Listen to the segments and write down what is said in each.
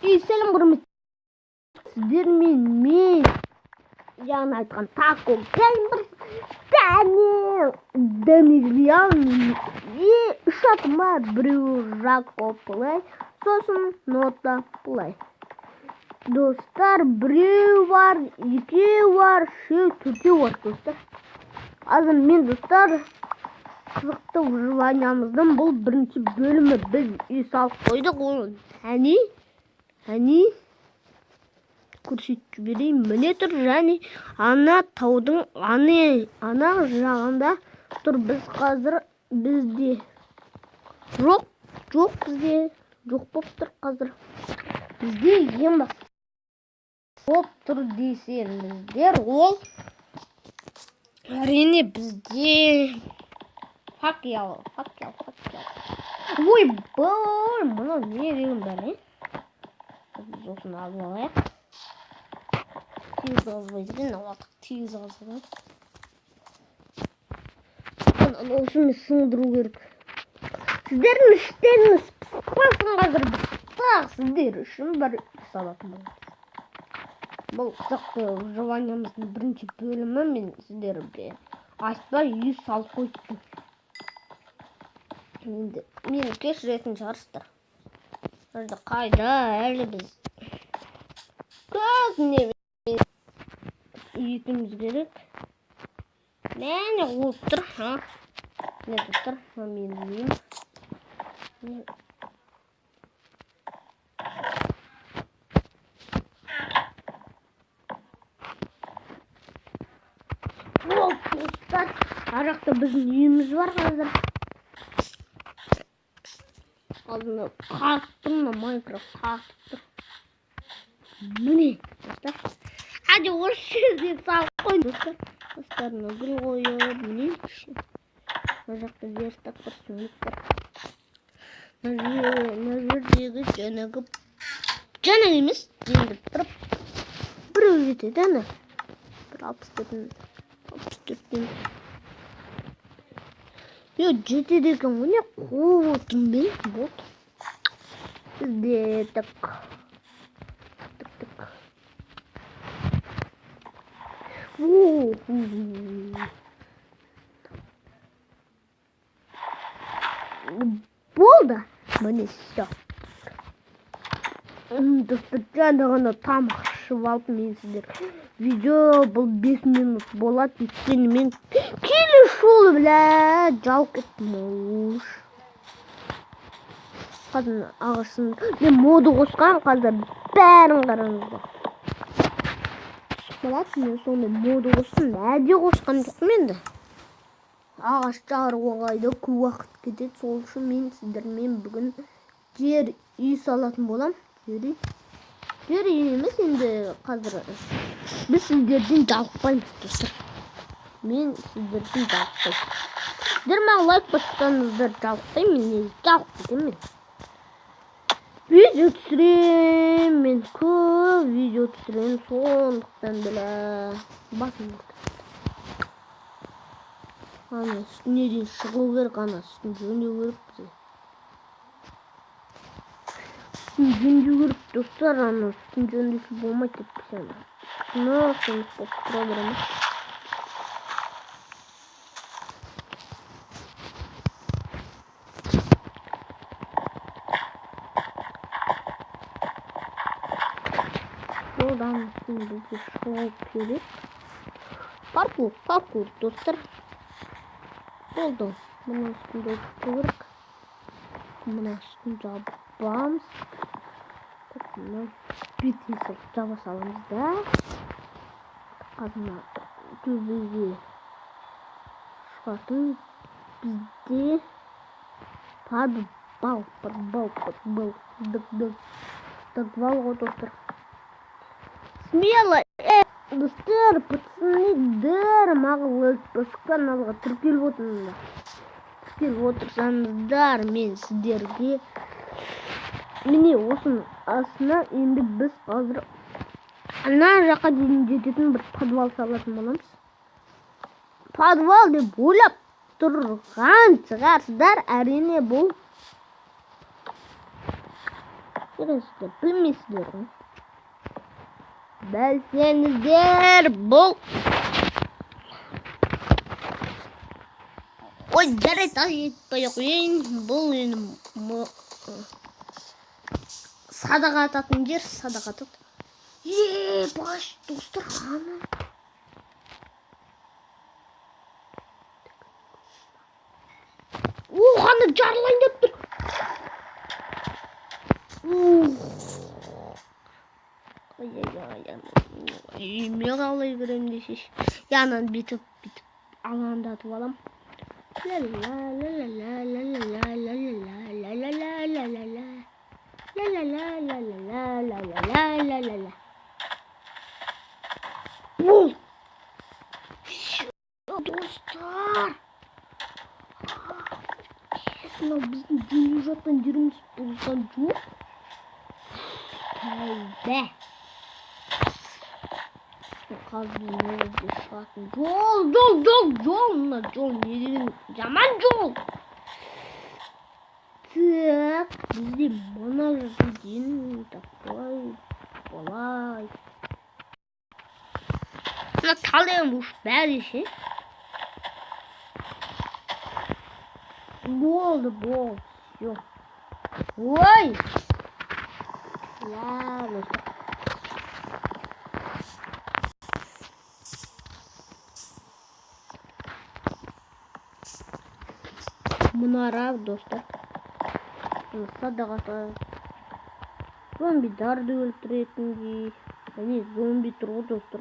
Сәлем құрметті сіздермен мен жаңа айтқан тако кәлімбір Данилиан и үш атым бар. Біреуі Жако Плей, сосын Нота Плей. Достар, біреу бар, екеу бар, үшеу, төртеу бар достар. Азыр мен достар қызықты выживаниямыздың бұл бірінші бөлімі. Біз үй салып қойдық. Оны әне көрсетіп жіберейін. Міне тұр, және ана таудың ана жағында тұр. Біз қазір бізде жоқ бізде жоқ болып тұр қазір. Бізде ең басты болып тұр десеңіздер, ол әрине бізде факел. Ой, мұны не деген бәрі? Біз осыны алып алайық. Тегіз алып алайық. Тегіз алып алайық. Осыны сындыру керек. Сіздердің іштеріңіз пысықпасын қазір. Біз сіздер үшін бір салатын болады. Бұл қызықты выживаниямыздың бірінші бөлімі. Мен сіздерге айтпай үй салып қойдым. Мені кешіретін шығарсыздар. Қайда әлі біз көзіне үйетіміз керек. Мәне олып тұр. Не тұр? Мен деймін. Достар, арақта біздің үйіміз бар қазір. Алдында қатып тұр, Майнкрафт қатып тұр. Міне, достар. Hadi осы жерде салып қой, достар. Достарына гүл қойып, міне іші. Мына жақта верстак бар, сөнік бар. Мына жердегі жаңағы емес, енді біреу жетеді, ана. Бір 64-тен. Жетеді екен, не қуып отырмын мен, болды. Бізде тік. Болды. Міне все. Достар, жаңа ғана тамақ ішіп алып, мен сіздер видео бұл 5 минут болады. Өйткені мен келесі жолы жалып кеттім. Қазір ағасын мен моды қосқан, қазір бәрін қараңыздар. Болады, мен сонда моды қостым. Әде қосқан жоқпын енді. Ағаш жаруға көп уақыт кетеді. Сол үшін мен сіздермен бүгін жер үй салатын болам. Жер үй емес, енді қазір біз сіздерден жалықпаймыз, достар. Мен сіздерден жалықпаймын. Сіздер маған лайк бассаңыздар жалықпаймын. Мен жалып кетемін. Видео түсіремін. Мен көп видео түсіремін. Сондықтан басым болды. Ана үстіне дейін шығу керек, ана үстін жөндеу керек бізде. Үстін жөндеу керек, достар, ана үстін жөндеуші болмайды деп пісем. Үстіні соңыз болып тұра береміз. Содан үстін бізде шығу керек. Паркур, достар. Болды. Мына үстінде көрік. Мына үстін жабамыз. Мына бетінсі жаба саламыз да. Қазына төбеге шығатын бізде подвал ғой, достар. Смело, достар, пацандар, маған каналға тіркеліп отырсаңыздар. Мен сіздерге міне осының астына енді біз қазір ана жаққа дейін жететін бір подвал салатын боламыз. Подвал деп ойлап тұрған шығарсыздар, әрине бұл екенсіздер білмейсіздер ғой. Білсеңіздер бұл. Ой, жарайды, айтпай ақ қояйын. Бұл енді садаға ататын жер, садаға атады. Баш, достар, ана. Ана жарылайын деп тұр. Мен қалай көрем десеш. Янан бітіп алаңдатып алам. Бұл. Достар. Мынау біздің жөніп жатқан жеріміз болған жоқ. Тәубе. Қазір не жерде шығатын жол. Мына жол не деген жаман жол. Так, бізде мына жерден такой болай. Мына талайым ұш бәрі ше. Болды, все. Ой! Ладно. Мұнара, достар. Садағата. Зомбидарды өлтіретіндей. Әне, зомби тұрғы, достар.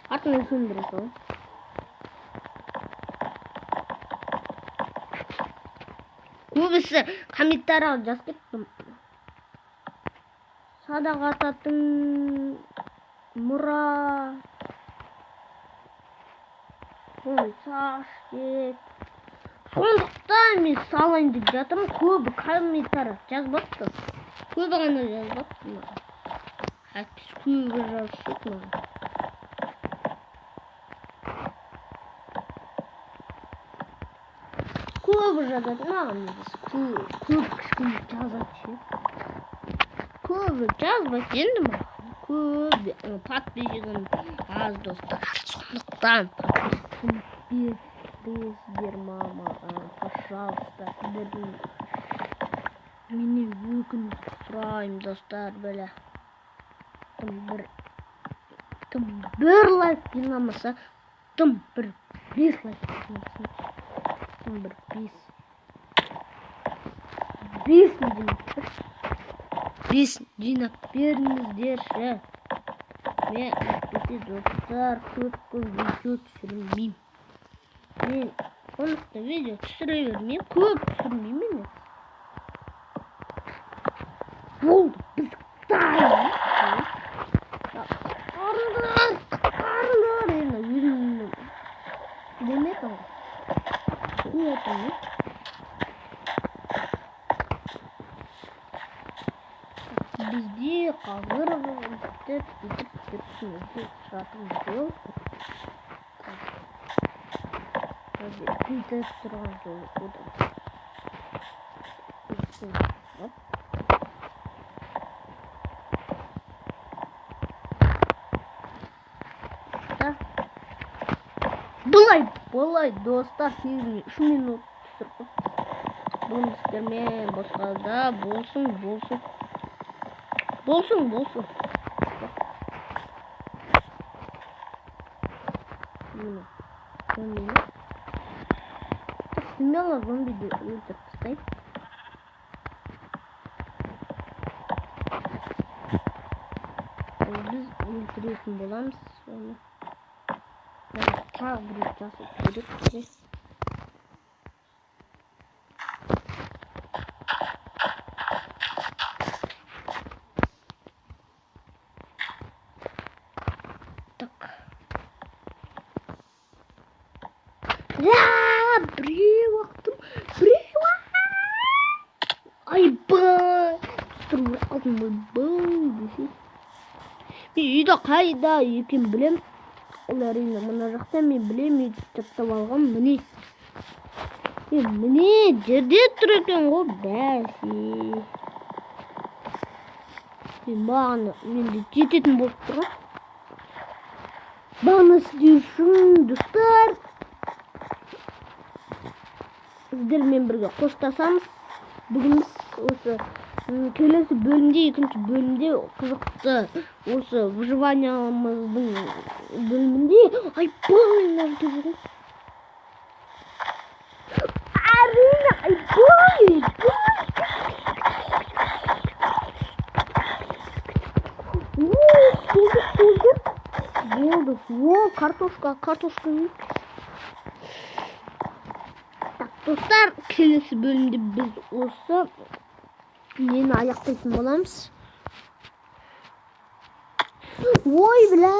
Артын сөндірі сол. Көбісі комментарияға жазып кеттім. Садаға ататын мұра. Соны саш деп. Сондықтан мен салайын деп жатырмын. Көбі комментария жазбапты. Көбі ғана жазбапты. Әйтпес көбі жазып маған. Көбі жазады маған негіз. Көп кішкене жазады. Көбі жазбайды енді маған. Көбі подписчигім аз достар. Сондықтан подписчигім бересіздер маған. Пожалуйста, сіздердің менен өкініп сұраймын достар. Бәле. Тым бір лайк жинамаса, тым бір 5 лайк жинамаса. Бір 5 жинап беріңіздерші. Мен әйтпесе достар көп видео түсірмеймін. Мен сондықтан видео түсіре бермеймін, көп түсірмеймін. Болды, біз дайын. Қарындар енді өзімнің демек ау. Бізде қазір бүйтіп жатырмыз жол. Бүйтіп тұрған жол одан. Бұлай достар, 3 минут түсіріп бұны істермен басқада болсын. Смело зомбиді өлтіріп тастайық. Біз өлтіретін боламыз. Тағы бір жасып керек те. Так. Біреу ақтым. Айбай. Тұрмай алдым бұл десе. Мен үйді қайда екен білем. Ол әрине мына жақта мен білем, жаттап алғам. Міне жерде тұр екен ғой бәсе. Бағаны менде жететін болып тұр. Бағаны істеу үшін достар сіздермен бірге қоштасамыз. Бүгін осы келесі бөлімде, екінші бөлімде қызықты осы выживаниямыздың бөлімінде айбай жүрген. Әрине айбай. Болды. О, картошка. Так, достар, келесі бөлімде біз осы нені аяқтайтын боламыз. Ой, бля,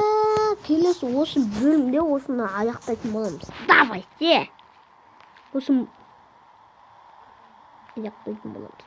келесі осы бөлімде осыны аяқтайтын боламыз. Давайте. Осыны аяқтайтын боламыз.